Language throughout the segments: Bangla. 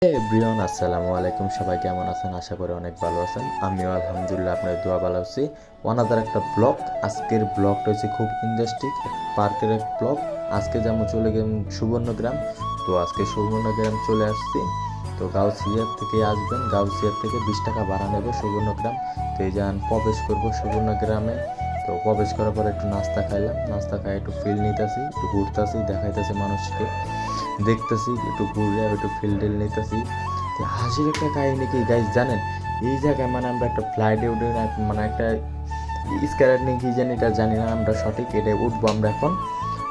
এভরিওয়ান আসসালামু আলাইকুম, সবাই কেমন আছেন? আশা করি অনেক ভালো আছেন। আমিও আলহামদুলিল্লাহ আপনার দোয়া ভালো আছি। ওয়ানাদার একটা ব্লগ। আজকের ব্লগটা হচ্ছে খুব ইন্টারেস্টিং, পার্কের এক ব্লগ। আজকে যেমন চলে গেলাম সুবর্ণগ্রাম। তো আজকে সুবর্ণগ্রাম চলে আসছি। তো গাউসিয়ার থেকে আসবেন, গাউসিয়ার থেকে 20 টাকা ভাড়া নেবে সুবর্ণগ্রাম। তো এই যান প্রবেশ করবো সুবর্ণগ্রামে। তো প্রবেশ করার পর একটু নাস্তা খাইলাম, নাস্তা খাই একটু ফিল নিতেছি, একটু ঘুরতেছি, দেখাইতেছি মানুষকে, দেখতেছি একটু ঘুরে একটু ফিল্ডেল নিতেছি। তো হাসির একটা কাহিনী কি গাইজ জানেন, এই জায়গায় মানে আমরা একটা ফ্লাইটে উঠে মানে একটা স্কাইলাইট নিয়ে কি জানি, এটা জানি না আমরা সঠিক, এটা উঠবো আমরা এখন।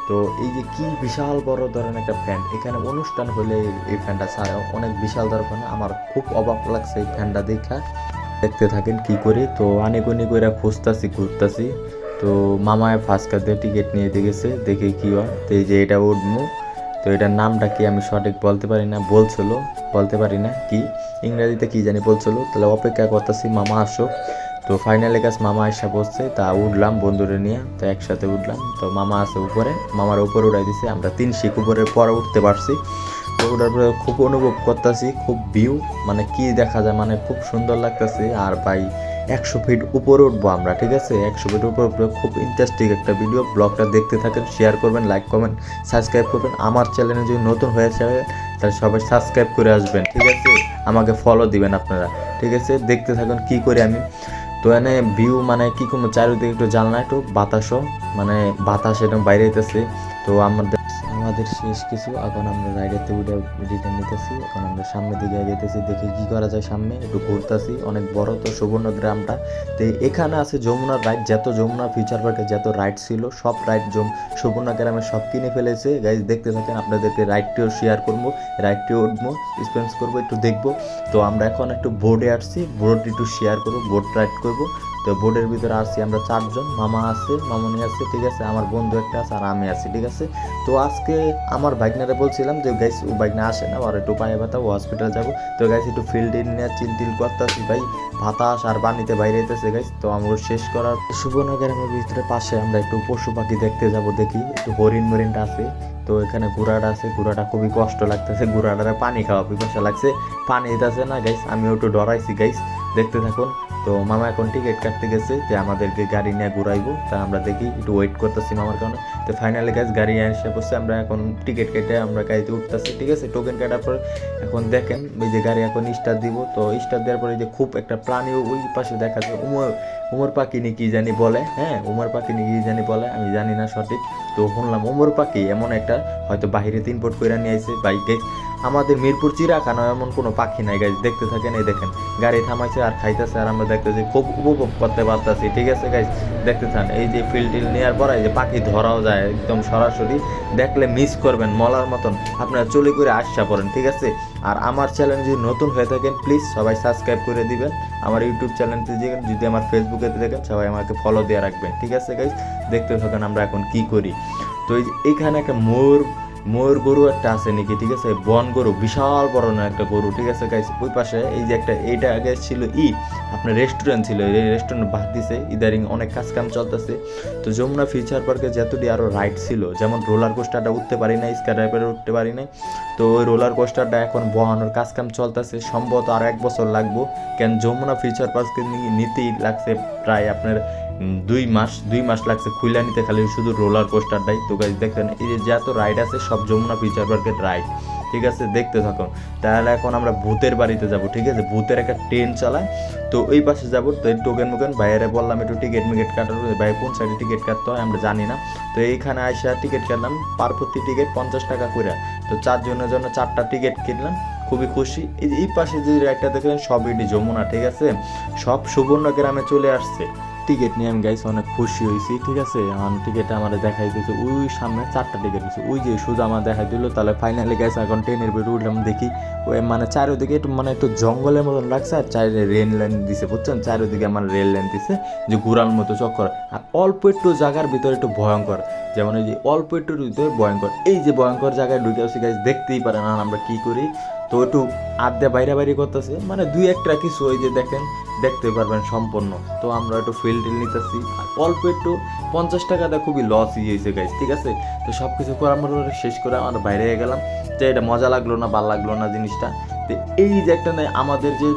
তো এই যে কি বিশাল বড় ধরনের একটা ফ্যান, এখানে অনুষ্ঠান হলে এই ফ্যানটা ছাড়াও অনেক বিশাল ধরনের, আমার খুব অবাক লাগছে এই ফ্যানটা দেখা। দেখতে থাকেন কি করি। তো আনিগুনি করে খুঁজতাছি ঘুরতাছি। তো মামায় ফার্স্ট দিয়ে টিকিট নিয়ে গেছে, দেখে কি হয়। তো এই যে এটা উঠবো। তো এটার নামটা কি আমি সঠিক বলতে পারি না, বলতে পারি না কি ইংরেজিতে কি জানি বলছিল। তাহলে অপেক্ষা করতেছি মামা আসুক। তো ফাইনালি কাজ মামা এসে বসছে, তা উঠলাম বন্ধুরে নিয়ে, তো একসাথে উঠলাম। তো মামা আছে উপরে, মামার উপরে উঠাই দিছে, আমরা 3 শিক উপরের পরে উঠতে পারছি। তো ওটার পরে খুব অনুভব করতেছি, খুব ভিউ মানে কি দেখা যায়, মানে খুব সুন্দর লাগতেছে। আর ভাই 100 ফিট উপরে উঠবো আমরা, ঠিক আছে? 100 ফিট উপরে উঠবো। খুব ইন্টারেস্টিং একটা ভিডিও, ব্লগটা দেখতে থাকেন, শেয়ার করবেন, লাইক কমেন্ট সাবস্ক্রাইব করবেন। আমার চ্যানেলে যদি নতুন হয়েছে তাহলে সবাই সাবস্ক্রাইব করে আসবেন, ঠিক আছে? আমাকে ফলো দিবেন আপনারা, ঠিক আছে? দেখতে থাকুন কি করি আমি। তো এনে ভিউ মানে কি করবো, চারিদিকে একটু জানলা, একটু বাতাসও, মানে বাতাস এরকম বাইরে হইতেছে। তো আমাদের শেষ কিছু, এখন আমরা রাইডারতে উঠে রিটার্ন নিতেছি। এখন আমরা সামনের দিকে এগিয়েতেছি, দেখি কি করা যায়। সামনে একটু ঘুরতেছি, অনেক বড় তো সুবর্ণগ্রামটা। তো এখানে আছে যমুনার রাইড, যত যমুনা ফিউচার পার্কে যত রাইড ছিল সব রাইড সুবর্ণগ্রামে সব কিনে ফেলেছে। গাইজ দেখতে থাকেন, আপনাদেরকে রাইডটিও শেয়ার করবো, রাইডটিও উঠবো, এক্সপিরিয়েন্স করবো, একটু দেখবো। তো আমরা এখন একটু বোর্ডে আসছি, বোর্ড একটু শেয়ার করবো, বোর্ড রাইড করবো। তো বোর্ডের ভিতরে আসছি আমরা 4 জন, মামা আছে, মামনি আছে, ঠিক আছে, আমার বন্ধু একটা আছে, আর আমি আছি, ঠিক আছে? তো আজকে আমার বাইকনারে বলছিলাম যে গাইস ও বাইকনা আসে না, আর একটু পায়ে ব্যথা, ও হসপিটাল যাবো। তো গাইস একটু ফিল্ড নিয়ে চিল করতেছি ভাই, বাতাস আর পানিতে বাইরে যেতেছে গাইস। তো আমরা শেষ করার সুবর্ণগ্রামের ভিতরে পাশে আমরা একটু পশু পাখি দেখতে যাব, দেখি একটু হরিণ মরিনটা আছে। তো এখানে ঘোড়াটা আছে, ঘোড়াটা খুবই কষ্ট লাগতেছে, ঘোড়াটারে পানি খাওয়া পিপাসা লাগছে, পানি দিতেছে না গাইস। আমিও একটু ডরাইছি গাইস, দেখতে থাকুন। তো মামা এখন টিকিট কাটতে গেছে, যে আমাদেরকে গাড়ি নিয়ে ঘুরাইবো। তা আমরা দেখি, একটু ওয়েট করতেছি মামার কারণে। তো ফাইনালি গাইস গাড়ি এসে বসে, আমরা এখন টিকিট কেটে আমরা গাড়িতে উঠতেছি, ঠিক আছে? টোকেন কাটার পর এখন দেখেন এই যে গাড়ি এখন স্টার্ট দিব। তো স্টার্ট দেওয়ার পরে যে খুব একটা প্রাণী ওই পাশে দেখা যায়, উমর পাখি নি কি জানি বলে, হ্যাঁ উমর পাখি নি কি জানি বলে, আমি জানি না সঠিক। তো শুনলাম উমর পাখি এমন একটা হয়তো বাহিরে ইম্পোর্ট করে নিয়ে আসে বাইকে। আমাদের মিরপুর চিড়িয়াখানা এমন কোনো পাখি নাই গাইজ, দেখতে থাকেন। এই দেখেন গাড়ি থামাইছে আর খাইতেছে, আর আমরা দেখতেছি, খুব উপভোগ করতে পারতেছি, ঠিক আছে গাইজ? দেখতে থান। এই যে ফিল্ড নেওয়ার পর এই যে পাখি ধরাও যায় একদম সরাসরি, দেখলে মিস করবেন মলার মতন, আপনারা চলে করে আসা পড়েন, ঠিক আছে? আর আমার চ্যানেল যদি নতুন হয়ে থাকেন প্লিজ সবাই সাবস্ক্রাইব করে দিবেন আমার ইউটিউব চ্যানেলটি। যদি আমার ফেসবুকে দেখেন সবাই আমাকে ফলো দিয়ে রাখবেন, ঠিক আছে গাইজ? দেখতে থাকেন আমরা এখন কি করি। তো এইখানে একটা ময়ূর গরু একটা আছে নাকি, ঠিক আছে? বন গরু, বিশাল বড় না একটা গরু, ঠিক আছে গাইস? ওই পাশে এই যে একটা, এইটা আগে ছিল আপনার রেস্টুরেন্ট ছিল, এই রেস্টুরেন্ট বাদ দিছে, ইদারিং অনেক কাজ কাম চলতেছে। তো যমুনা ফিউচার পার্কে যতটি আরও রাইড ছিল, যেমন রোলার কোস্টারটা উঠতে পারি না, স্কাই ড্রাইভারে উঠতে পারি না। তো ওই রোলার কোস্টারটা এখন বহানোর কাজ কাম চলতেছে, সম্ভবত আরও 1 বছর লাগবো। কেন যমুনা ফিউচার পার্ককে নিতেই লাগছে প্রায় আপনার 2 মাস লাগছে খুইলা নিতে, খালি শুধু রোলার কোস্টারটাই। তো গাইজ দেখেন এই যে যত রাইড আছে সব যমুনা ফিউচার পার্কের রাইড, ঠিক আছে? দেখতে থাকুন। তাহলে এখন আমরা ভূতের বাড়িতে যাব, ঠিক আছে? ভূতের একটা ট্রেন চালায়, তো ওই পাশে যাবো। তো টোকেন ভাইয়ারে বললাম একটু টিকিট কাটার, ভাই কোন সাইডে টিকিট কাটতে হয় আমরা জানি না। তো এইখানে আইসা টিকিট কাটলাম, পার প্রতি টিকিট 50 টাকা করে। তো 4 জনের জন্য 4টা টিকিট কিনলাম, খুবই খুশি। এই পাশে যে রাইডটা দেখলেন সবই যমুনা, ঠিক আছে? সব সুবর্ণগ্রামে চলে আসছে। টিকিট নিয়ে আমি গাইছি, অনেক খুশি হয়েছি, ঠিক আছে? এখন টিকিটটা আমার দেখাই দিয়েছে, ওই সামনে 4টা টিকিট দিচ্ছে, ওই যে শুধু আমার দেখাই দিল। তাহলে ফাইনালি গাইছে এখন ট্রেনের বেরো উঠলাম, দেখি ওই মানে চারিদিকে একটু মানে একটু জঙ্গলের মতন লাগছে, আর চারিদিকে রেল লাইন দিছে, বুঝছেন? চারিদিকে আমার রেল লাইন দিছে, যে ঘুরার মতো চক্কর। আর অল্প একটু জায়গার ভিতরে একটু ভয়ঙ্কর, যেমন এই যে অল্প একটু ভিতরে ভয়ঙ্কর, এই যে ভয়ঙ্কর জায়গায় ঢুকে আসছি গাইজ, দেখতেই পারেন আর আমরা কি করি। তো একটু আড্ডা বাইরে করতেছে, মানে 2-1টা কিছু ওই যে দেখেন, দেখতে পারবেন সম্পূর্ণ। তো আমরা একটু ফিল নিতেছি, আর অল্প একটু 50 টাকাটা খুবই লস হয়েছে গাইজ, ঠিক আছে? তো সব কিছু করার মতো শেষ করে আমরা বাইরে গেলাম। তো এটা মজা লাগলো না, ভালো লাগলো না জিনিসটা। তো এই যে একটা আমাদের যে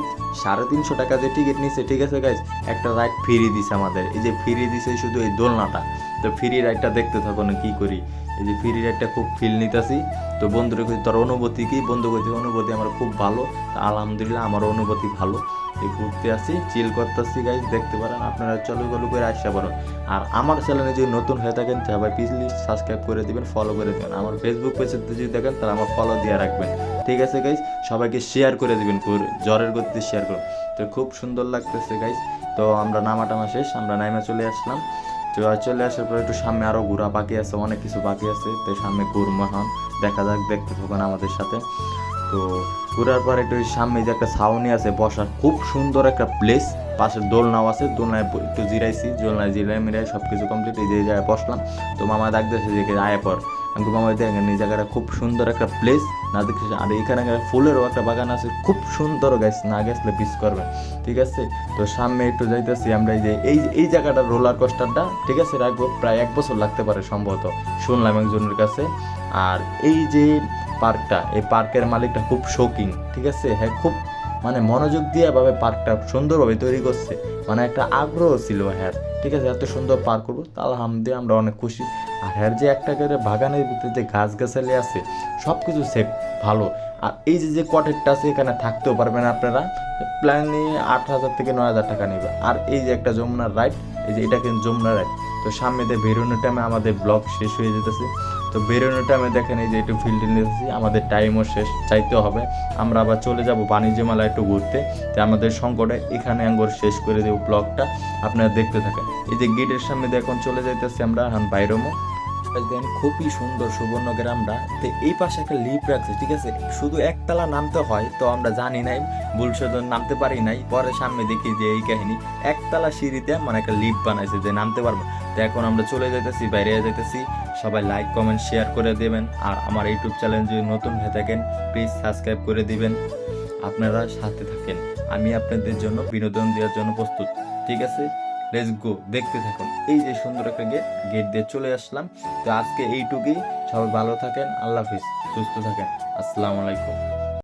350 টাকা যে টিকিট নিচ্ছে, ঠিক আছে গাইজ, একটা রাইড ফ্রি দিছে আমাদের। এই যে ফ্রি দিছে শুধু এই দোলনাটা, তো ফ্রি রাইডটা দেখতে থাকো না কি করি। এই যে ফ্রি রাইডটা খুব ফিল নিতেছি। তো বন্ধুরা কই তোর অনুভূতি কি? বন্ধু কইতে অনুভূতি আমার খুব ভালো, আলহামদুলিল্লাহ আমারও অনুভূতি ভালো। এই ঘুরতে আসি, চিল করতেছি গাইজ, দেখতে পারেন আপনারা, চলো গলু করে আসতে পারেন। আর আমার চ্যানেলে যদি নতুন হয়ে থাকেন সবাই প্লিজ সাবস্ক্রাইব করে দিবেন, ফলো করে দেবেন। আমার ফেসবুক পেজে যদি দেখেন তাহলে আমার ফলো দিয়ে রাখবেন, ঠিক আছে গাইজ। সবাইকে শেয়ার করে দিবেন, জ্বরের গতিতে শেয়ার করুন। তো খুব সুন্দর লাগতেছে গাইজ। তো আমরা নামা শেষ, আমরা নাইমা চলে আসলাম। তো চলে আসার পর একটু সামনে আরও ঘোরা বাকি আছে, অনেক কিছু বাকি আছে। তো সামনে ঘুরমা হন, দেখা যাক, দেখতে থাকুন আমাদের সাথে। তো ঘোরার পর একটু সামনে যে একটা ছাউনি আছে বসার, খুব সুন্দর একটা প্লেস, পাশে দোলনাও আছে, দোলনায় একটু জিরাইছি, দোলনায় জিরাই মিরাই সব কিছু কমপ্লিট। এই যে জায়গায় বসলাম, তো মামা ডাকতেছে যে আয় পর। আমি মামা দেখেন এই জায়গাটা খুব সুন্দর একটা প্লেস না দেখছি। আর এখানে ফুলেরও একটা বাগান আছে, খুব সুন্দর গাছ, না গেছলে মিস করবেন, ঠিক আছে। তো সামনে একটু যাইতেছি আমরা, এই যে এই জায়গাটা রোলার কোস্টারটা, ঠিক আছে, রাখবো প্রায় 1 বছর লাগতে পারে সম্ভবত, শুনলাম একজনের কাছে। আর এই যে পার্কটা, এই পার্কের মালিকটা খুব শৌখিন, ঠিক আছে, হ্যাঁ, খুব মানে মনোযোগ দিয়ে ভাবে পার্কটা সুন্দরভাবে তৈরি করছে, মানে একটা আগ্রহ ছিল হ্যাঁ, ঠিক আছে, এত সুন্দর পার্ক করবো। তা আলহামদুলিল্লাহ আমরা অনেক খুশি। আর হ্যাঁ যে একটা করে বাগানের ভিতরে যে গাছগাছালি আছে সব কিছু সেফ ভালো। আর এই যে কটেজটা আছে এখানে থাকতেও পারবেন আপনারা, প্ল্যান নিয়ে 8,000 থেকে 9,000 টাকা নেবে। আর এই যে একটা যমুনার রাইড, এই যে এটা কিন্তু যমুনা রাইড। তো সামনে দিয়ে বেরোনোর টাইমে আমাদের ব্লগ শেষ হয়ে যেতেছে। তো বেরোনোর টাইমে দেখেন এই যে একটু ফিল্ড নিতেছি, আমাদের টাইমও শেষ, চাইতে হবে। আমরা আবার চলে যাব বাণিজ্য মেলা একটু ঘুরতে। তো আমাদের সংকটে এখানে আঙ্গর শেষ করে দেব ব্লগটা, আপনারা দেখতে থাকেন। এই যে গেটের সামনে দিয়ে এখন চলে যাইতেছি আমরা, এখন বাইরমো দেন, খুবই সুন্দর সুবর্ণ গ্রামটা। তো এই পাশে একটা লিফট রাখছে, ঠিক আছে, শুধু একতলা নামতে হয়। তো আমরা জানি নাই, ভুলশোধন নামতে পারি নাই, পরে সামনে দেখি যে এই কাহিনী, একতলা সিঁড়িতে মানে একটা লিফট বানাইছে যে নামতে পারবো। তো এখন আমরা চলে যাইতেছি, বাইরে যাইতেছি। সবাই লাইক কমেন্ট শেয়ার করে দেবেন। আর আমার ইউটিউব চ্যানেল যদি নতুন হয়ে থাকেন প্লিজ সাবস্ক্রাইব করে দিবেন। আপনারা সাথে থাকেন, আমি আপনাদের জন্য বিনোদন দেওয়ার জন্য প্রস্তুত, ঠিক আছে। লেটস গো, দেখতে থাকুন। এই যে সুন্দর একটা গেট দিয়ে চলে আসলাম। তো আজকে এইটুকুই, সবাই ভালো থাকেন, আল্লাহ হাফিজ, সুস্থ থাকেন, আসসালামু আলাইকুম।